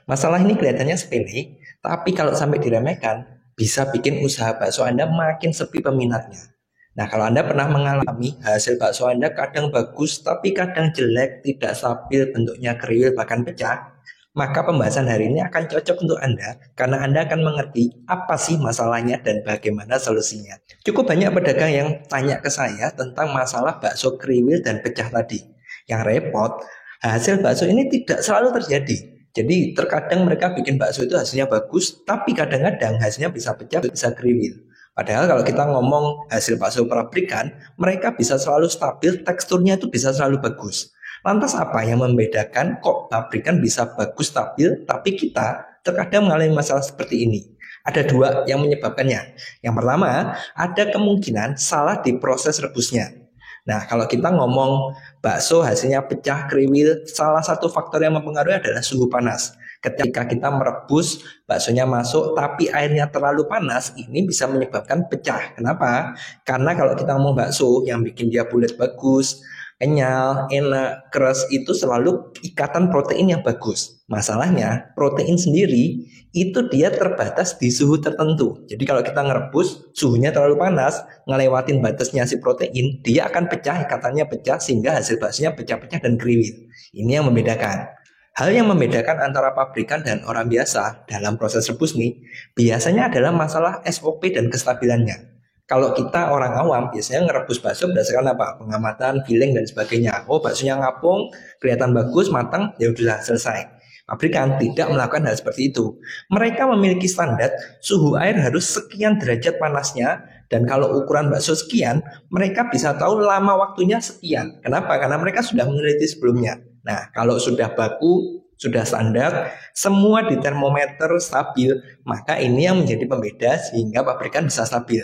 Masalah ini kelihatannya sepele, tapi kalau sampai diremehkan, bisa bikin usaha bakso Anda makin sepi peminatnya. Nah, kalau Anda pernah mengalami hasil bakso Anda kadang bagus, tapi kadang jelek, tidak stabil, bentuknya kriwil, bahkan pecah, maka pembahasan hari ini akan cocok untuk Anda, karena Anda akan mengerti apa sih masalahnya dan bagaimana solusinya. Cukup banyak pedagang yang tanya ke saya tentang masalah bakso kriwil dan pecah tadi. Yang repot, hasil bakso ini tidak selalu terjadi. Jadi terkadang mereka bikin bakso itu hasilnya bagus, tapi kadang-kadang hasilnya bisa pecah, bisa kriwil. Padahal kalau kita ngomong hasil bakso pabrikan, mereka bisa selalu stabil, teksturnya itu bisa selalu bagus. Lantas apa yang membedakan kok pabrikan bisa bagus, stabil, tapi kita terkadang mengalami masalah seperti ini? Ada dua yang menyebabkannya. Yang pertama, ada kemungkinan salah di proses rebusnya. Nah, kalau kita ngomong bakso hasilnya pecah, kriwil, salah satu faktor yang mempengaruhi adalah suhu panas. Ketika kita merebus, baksonya masuk, tapi airnya terlalu panas, ini bisa menyebabkan pecah. Kenapa? Karena kalau kita ngomong bakso, yang bikin dia bulat bagus, kenyal, enak, keras, itu selalu ikatan protein yang bagus. Masalahnya, protein sendiri itu dia terbatas di suhu tertentu. Jadi kalau kita ngerebus, suhunya terlalu panas, ngelewatin batasnya si protein, dia akan pecah, ikatannya pecah, sehingga hasil baksonya pecah-pecah dan kriwil. Ini yang membedakan. Hal yang membedakan antara pabrikan dan orang biasa dalam proses rebus nih, biasanya adalah masalah SOP dan kestabilannya. Kalau kita orang awam biasanya ngerebus bakso berdasarkan apa? Pengamatan, feeling dan sebagainya. Oh, baksonya ngapung, kelihatan bagus, matang, ya sudah selesai. Pabrikan tidak melakukan hal seperti itu. Mereka memiliki standar suhu air harus sekian derajat panasnya, dan kalau ukuran bakso sekian, mereka bisa tahu lama waktunya sekian. Kenapa? Karena mereka sudah meneliti sebelumnya. Nah, kalau sudah baku, sudah standar, semua di termometer stabil, maka ini yang menjadi pembeda sehingga pabrikan bisa stabil.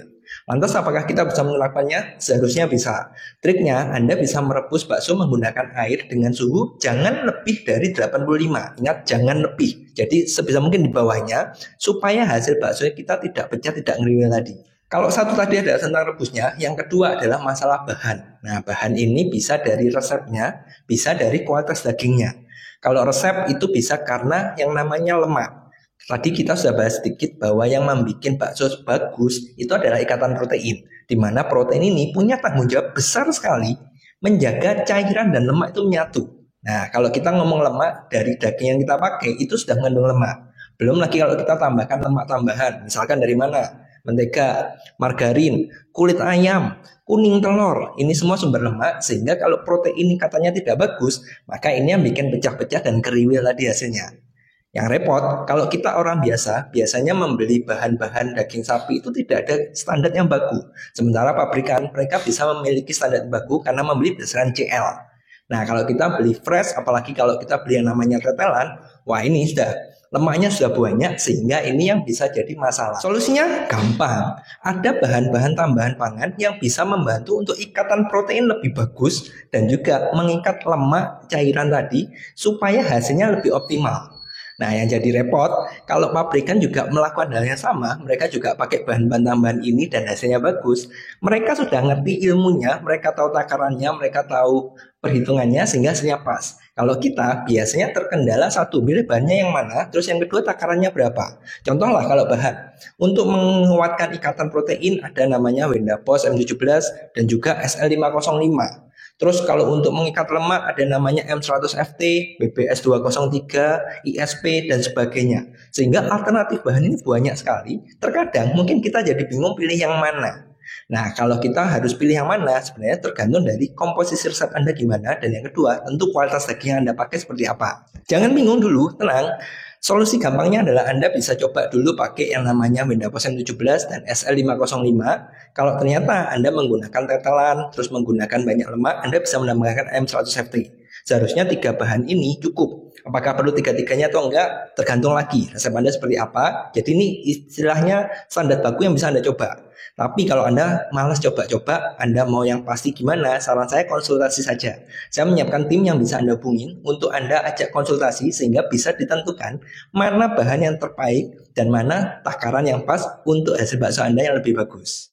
Lantas apakah kita bisa melakukannya? Seharusnya bisa. Triknya, Anda bisa merebus bakso menggunakan air dengan suhu jangan lebih dari 85. Ingat, jangan lebih. Jadi sebisa mungkin di bawahnya, supaya hasil bakso kita tidak pecah, tidak ngeriwil tadi. Kalau satu tadi adalah tentang rebusnya, yang kedua adalah masalah bahan. Nah, bahan ini bisa dari resepnya, bisa dari kualitas dagingnya. Kalau resep itu bisa karena yang namanya lemak. Tadi kita sudah bahas sedikit bahwa yang membuat bakso bagus itu adalah ikatan protein, di mana protein ini punya tanggung jawab besar sekali menjaga cairan dan lemak itu menyatu. Nah, kalau kita ngomong lemak dari daging yang kita pakai itu sudah mengandung lemak. Belum lagi kalau kita tambahkan lemak tambahan, misalkan dari mana? Mentega, margarin, kulit ayam, kuning telur. Ini semua sumber lemak sehingga kalau protein katanya tidak bagus, maka ini yang bikin pecah-pecah dan keriwil tadi hasilnya. Yang repot, kalau kita orang biasa, biasanya membeli bahan-bahan daging sapi itu tidak ada standar yang baku. Sementara pabrikan, mereka bisa memiliki standar yang baku karena membeli berdasarkan CL. Nah, kalau kita beli fresh, apalagi kalau kita beli yang namanya tetelan, wah ini sudah lemaknya sudah banyak sehingga ini yang bisa jadi masalah. Solusinya gampang. Ada bahan-bahan tambahan pangan yang bisa membantu untuk ikatan protein lebih bagus dan juga mengikat lemak cairan tadi supaya hasilnya lebih optimal. Nah, yang jadi repot, kalau pabrikan juga melakukan hal yang sama, mereka juga pakai bahan-bahan tambahan ini dan hasilnya bagus. Mereka sudah ngerti ilmunya, mereka tahu takarannya, mereka tahu perhitungannya sehingga hasilnya pas. Kalau kita biasanya terkendala satu, pilih bahannya yang mana, terus yang kedua takarannya berapa. Contohlah kalau bahan, untuk menguatkan ikatan protein ada namanya Wendapos M17 dan juga SL505. Terus kalau untuk mengikat lemak ada namanya M100FT, BBS203, ISP dan sebagainya. Sehingga alternatif bahan ini banyak sekali. Terkadang mungkin kita jadi bingung pilih yang mana. Nah, kalau kita harus pilih yang mana sebenarnya tergantung dari komposisi resep Anda gimana, dan yang kedua tentu kualitas daging yang Anda pakai seperti apa. Jangan bingung dulu, tenang. Solusi gampangnya adalah Anda bisa coba dulu pakai yang namanya Wendapos M17 dan SL505. Kalau ternyata Anda menggunakan tetelan, terus menggunakan banyak lemak, Anda bisa menambahkan M100FT. Seharusnya tiga bahan ini cukup. Apakah perlu tiga-tiganya atau enggak? Tergantung lagi resep Anda seperti apa. Jadi ini istilahnya standar baku yang bisa Anda coba. Tapi kalau Anda malas coba-coba, Anda mau yang pasti gimana? Saran saya konsultasi saja. Saya menyiapkan tim yang bisa Anda hubungin untuk Anda ajak konsultasi sehingga bisa ditentukan mana bahan yang terbaik dan mana takaran yang pas untuk hasil bakso Anda yang lebih bagus.